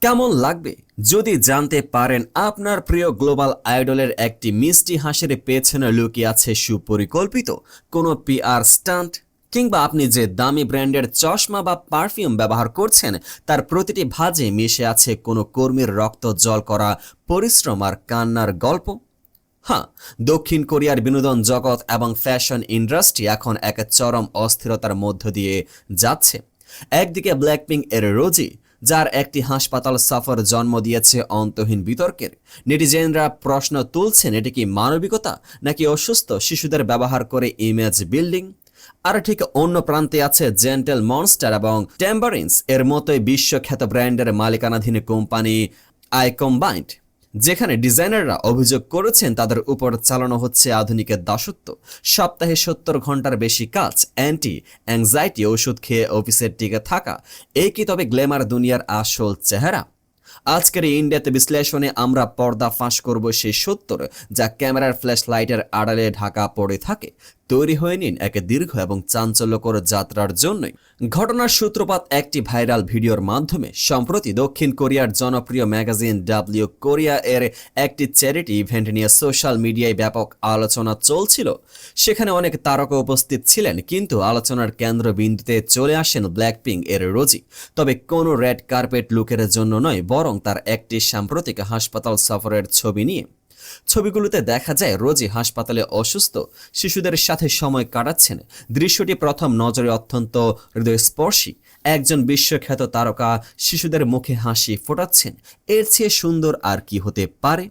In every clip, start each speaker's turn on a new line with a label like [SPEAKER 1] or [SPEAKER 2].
[SPEAKER 1] কেমন লাগবে যদি জানতে পারেন আপনার প্রিয় গ্লোবাল আইডলের একটি মিষ্টি হাসির পেছনে লুকিয়ে আছে সুপরিকল্পিত কোনো পিআর স্টান্ট, কিংবা আপনি যে দামি ব্র্যান্ডের চশমা বা পারফিউম ব্যবহার করছেন তার প্রতিটি ভাঁজে মিশে আছে কোনো কর্মীর রক্ত জল করা পরিশ্রম আর কান্নার গল্প। হ্যাঁ, দক্ষিণ কোরিয়ার বিনোদন জগৎ এবং ফ্যাশন ইন্ডাস্ট্রি এখন এক চরম অস্থিরতার মধ্য দিয়ে যাচ্ছে। একদিকে ব্ল্যাকপিঙ্ক এর রোজি, যার একটি হাসপাতাল সফর জন্ম দিয়েছে অন্তহীন বিতর্কের। নেটিজেনরা প্রশ্ন তুলছেন, এটি কি মানবিকতা নাকি অসুস্থ শিশুদের ব্যবহার করে ইমেজ বিল্ডিং? আর ঠিক অন্য প্রান্তে আছে জেন্টেল মনস্টার এবং টেম্বারিন্স এর মতোই বিশ্বখ্যাত ব্র্যান্ডের মালিকানাধীন কোম্পানি আই কম্বাইন্ড, যেখানে ডিজাইনাররা অভিযোগ করেছেন তাদের উপর চালানো হচ্ছে আধুনিকের দাসত্ব। সপ্তাহে 70 ঘন্টার বেশি কাজ, অ্যান্টি অ্যাংজাইটি ওষুধ খেয়ে অফিসের টিকে থাকা, এই কি তবে গ্ল্যামার দুনিয়ার আসল চেহারা? আজকের এই ইন্ডিয়াতে বিশ্লেষণে আমরা পর্দা ফাঁস করব সেই সত্যর যা ক্যামেরার ফ্ল্যাশ লাইটের আড়ালে ঢাকা পড়ে থাকে। তৈরি হয়ে নিন এক দীর্ঘ এবং চাঞ্চল্যকর যাত্রার জন্যই। ঘটনার সূত্রপাত একটি ভাইরাল ভিডিওর মাধ্যমে। সম্প্রতি দক্ষিণ কোরিয়ার জনপ্রিয় ম্যাগাজিন ডাব্লিউ কোরিয়া এর একটি চ্যারিটি ইভেন্ট নিয়ে সোশ্যাল মিডিয়ায় ব্যাপক আলোচনা চলছিল। সেখানে অনেক তারকা উপস্থিত ছিলেন, কিন্তু আলোচনার কেন্দ্রবিন্দুতে চলে আসেন ব্ল্যাকপিঙ্ক এর রোজি। তবে কোনো রেড কার্পেট লুকের জন্য নয়, বরং তার একটি সাম্প্রতিক হাসপাতাল সফরের ছবি নিয়ে। ছবিগুলোতে দেখা যায় রোজি হাসপাতালে অসুস্থ শিশুদের সাথে সময় কাটাচ্ছেন। দৃশ্যটি প্রথম নজরে অত্যন্ত হৃদয়স্পর্শী। একজন বিশ্বখ্যাত তারকা শিশুদের মুখে হাসি ফোটাচ্ছেন। এর চেয়ে সুন্দর আর কি হতে পারে?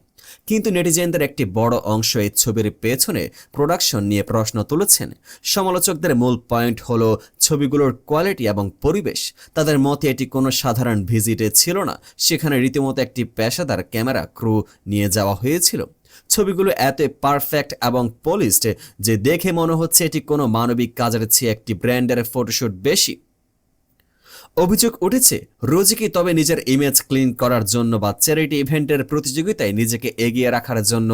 [SPEAKER 1] কিন্তু নেটিজেনদের একটি বড় অংশ এই ছবির পেছনে প্রোডাকশন নিয়ে প্রশ্ন তুলেছেন। সমালোচকদের মূল পয়েন্ট হলো ছবিগুলোর কোয়ালিটি এবং পরিবেশ। তাদের মতে এটি কোনো সাধারণ ভিজিটে ছিল না, সেখানে রীতিমতো একটি পেশাদার ক্যামেরা ক্রু নিয়ে যাওয়া হয়েছিল। ছবিগুলো এত পারফেক্ট এবং পলিশড যে দেখে মনে হচ্ছে এটি কোনো মানবিক কাজের চেয়ে একটি ব্র্যান্ডের ফটোশুট বেশি। অভিযোগ উঠেছে, রোজি কি তবে নিজের ইমেজ ক্লিন করার জন্য বা চ্যারিটি ইভেন্টের প্রতিযোগিতায় নিজেকে এগিয়ে রাখার জন্য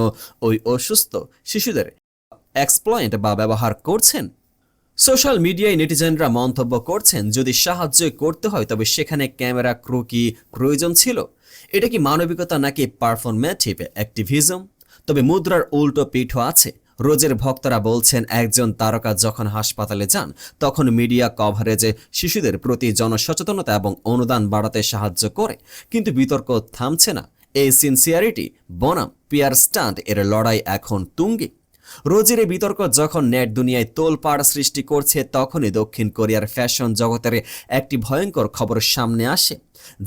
[SPEAKER 1] ওই অসুস্থ শিশুদের এক্সপ্লয়েন্ট বা ব্যবহার করছেন? সোশ্যাল মিডিয়ায় নেটিজেনরা মন্তব্য করছেন, যদি সাহায্য করতে হয় তবে সেখানে ক্যামেরা ক্রু কি প্রয়োজন ছিল? এটা কি মানবিকতা নাকি পারফরমেটিভ অ্যাক্টিভিজম? তবে মুদ্রার উল্টো পিঠও আছে। রোজের ভক্তরা বলছেন, একজন তারকা যখন হাসপাতালে যান তখন মিডিয়া কভারেজে শিশুদের প্রতি জনসচেতনতা এবং অনুদান বাড়াতে সাহায্য করে। কিন্তু বিতর্ক থামছে না। এই সিনসিয়ারিটি বনাম পিয়ার স্টান্ট এর লড়াই এখন তুঙ্গে। রোজের এই বিতর্ক যখন নেট দুনিয়ায় তোলপাড় সৃষ্টি করছে, তখনই দক্ষিণ কোরিয়ার ফ্যাশন জগতের একটি ভয়ঙ্কর খবর সামনে আসে।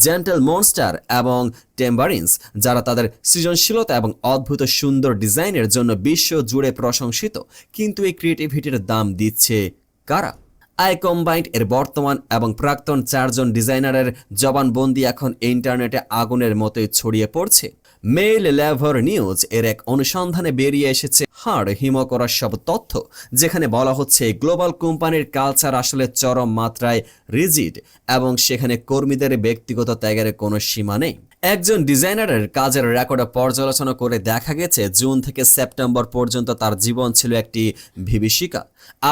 [SPEAKER 1] জেন্টেল মনস্টার এবং টেম্বারিন্স, যারা তাদের সৃজনশীলতা এবং অদ্ভুত সুন্দর ডিজাইনের জন্য বিশ্ব জুড়ে প্রশংসিত, কিন্তু এই ক্রিয়েটিভিটির দাম দিচ্ছে কারা? আই কম্বাইন্ড এর বর্তমান এবং প্রাক্তন 4 জন ডিজাইনারের জবানবন্দি এখন ইন্টারনেটে আগুনের মতোই ছড়িয়ে পড়ছে। মেইল লেভার নিউজ এর এক অনুসন্ধানে বেরিয়ে এসেছে হাড় হিম করা সব তথ্য, যেখানে বলা হচ্ছে গ্লোবাল কোম্পানির কালচার আসলে চরম মাত্রায় রিজিড এবং সেখানে কর্মীদের ব্যক্তিগত ত্যাগের কোনো সীমা নেই। একজন ডিজাইনারের কাজের রেকর্ড পর্যালোচনা করে দেখা গেছে, জুন থেকে সেপ্টেম্বর পর্যন্ত তার জীবন ছিল একটি বিভীষিকা।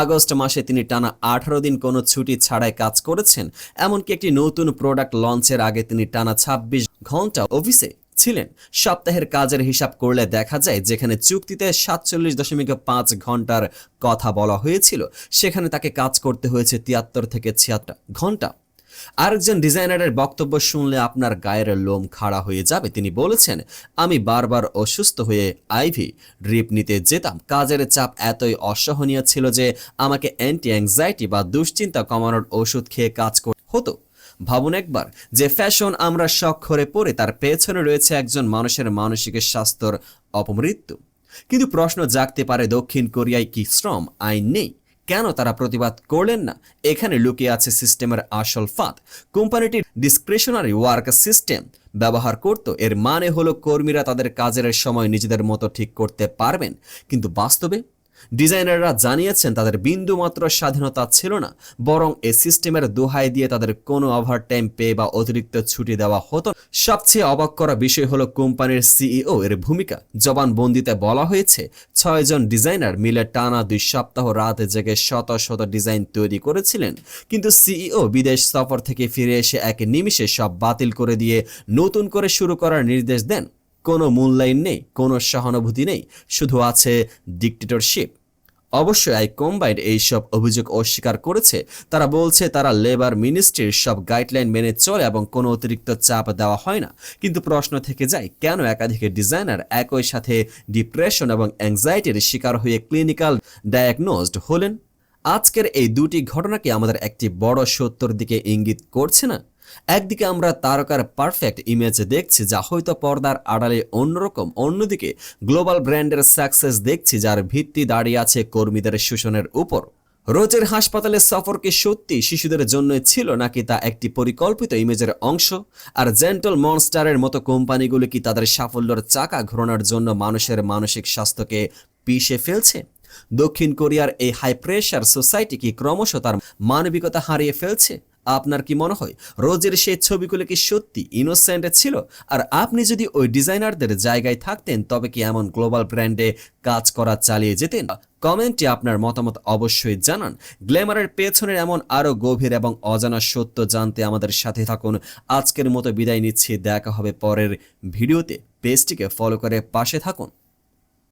[SPEAKER 1] আগস্ট মাসে তিনি টানা 18 দিন কোনো ছুটি ছাড়াই কাজ করেছেন। এমনকি একটি নতুন প্রোডাক্ট লঞ্চের আগে তিনি টানা 26 ঘন্টা অফিসে ছিলেন। সপ্তাহের কাজের হিসাব করলে দেখা যায়, যেখানে চুক্তিতে 47.5 ঘন্টার কথা বলা হয়েছিল, সেখানে তাকে কাজ করতে হয়েছে 73 থেকে 76 ঘন্টা। আরেকজন ডিজাইনারের বক্তব্য শুনলে আপনার গায়ের লোম খাড়া হয়ে যাবে। তিনি বলেছেন, আমি বারবার অসুস্থ হয়ে আইভি ড্রিপ নিতে যেতাম। কাজের চাপ এতই অসহনীয় ছিল যে আমাকে অ্যান্টি অ্যাংজাইটি বা দুশ্চিন্তা কমানোর ওষুধ খেয়ে কাজ করতে হতো। ভাবুন একবার, যে ফ্যাশন আমরা স্বাক্ষরে পড়ে, তার পেছনে রয়েছে একজন মানুষের মানসিক স্বাস্থ্যর অপমৃত্যু। কিন্তু প্রশ্ন জাগতে পারে, দক্ষিণ কোরিয়ায় কি শ্রম আইন নেই? কেন তারা প্রতিবাদ করলেন না? এখানে লুকিয়ে আছে সিস্টেমের আসল ফাঁদ। কোম্পানিটির ডিসক্রিশনারি ওয়ার্ক সিস্টেম ব্যবহার করত। এর মানে হলো কর্মীরা তাদের কাজের সময় নিজেদের মতো ঠিক করতে পারবেন, কিন্তু বাস্তবে ডিজাইনাররা জানিয়েছেন তাদের বিন্দুমাত্র স্বাধীনতা ছিল না, বরং এই সিস্টেমের দোহাই দিয়ে তাদের কোনো ওভারটাইম পে বা অতিরিক্ত ছুটি দেওয়া হতো। সবচেয়ে অবাক করা বিষয় হলো কোম্পানির সিইও এর ভূমিকা। জবানবন্দিতে বলা হয়েছে 6 জন ডিজাইনার মিলে টানা 2 সপ্তাহ রাত জেগে শত শত ডিজাইন তৈরি করেছিলেন, কিন্তু সিইও বিদেশ সফর থেকে ফিরে এসে এক নিমিষে সব বাতিল করে দিয়ে নতুন করে শুরু করার নির্দেশ দেন। কোনো মূল্যায়ন নেই, কোনো সহানুভূতি নেই, শুধু আছে ডিক্টেটরশিপ। অবশ্যই আই কম্বাইন্ড এইসব অভিযোগ অস্বীকার করেছে। তারা বলছে তারা লেবার মিনিস্ট্রির সব গাইডলাইন মেনে চলে এবং কোনো অতিরিক্ত চাপ দেওয়া হয় না। কিন্তু প্রশ্ন থেকে যায়, কেন একাধিক ডিজাইনার একই সাথে ডিপ্রেশন এবং অ্যাংজাইটির শিকার হয়ে ক্লিনিক্যাল ডায়াগনোজড হলেন? আজকের এই দুটি ঘটনা কি আমাদের একটি বড় সত্যর দিকে ইঙ্গিত করছে না? একদিকে আমরা তারকার পারফেক্ট ইমেজ দেখছি, যা হয়তো পর্দার আড়ালে অন্যরকম, অন্যদিকে গ্লোবাল ব্র্যান্ডের সাকসেস দেখছি যার ভিত্তি দাঁড়িয়ে আছে কর্মীদের শোষণের উপর। রোজের হাসপাতালে সফর কি সত্যি শিশুদের জন্য ছিল, নাকি তা একটি পরিকল্পিত ইমেজের অংশ? আর জেন্টল মনস্টারের মতো কোম্পানিগুলো কি তাদের সাফল্যের চাকা ঘোরানোর জন্য মানুষের মানসিক স্বাস্থ্যকে পিষে ফেলছে? দক্ষিণ কোরিয়ার এই হাই প্রেশার সোসাইটি কি ক্রমশ তার মানবিকতা হারিয়ে ফেলছে? আপনার কি মনে হয় রোজের সেই ছবিগুলো কি সত্যি ইনোসেন্ট ছিল? আর আপনি যদি ওই ডিজাইনারদের জায়গায় থাকতেন, তবে কি এমন গ্লোবাল ব্র্যান্ডে কাজ করা চালিয়ে যেতেন? কমেন্টে আপনার মতামত অবশ্যই জানান। গ্ল্যামারের পেছনের এমন আরও গভীর এবং অজানা সত্য জানতে আমাদের সাথে থাকুন। আজকের মতো বিদায় নিচ্ছি, দেখা হবে পরের ভিডিওতে। পেজটিকে ফলো করে পাশে থাকুন।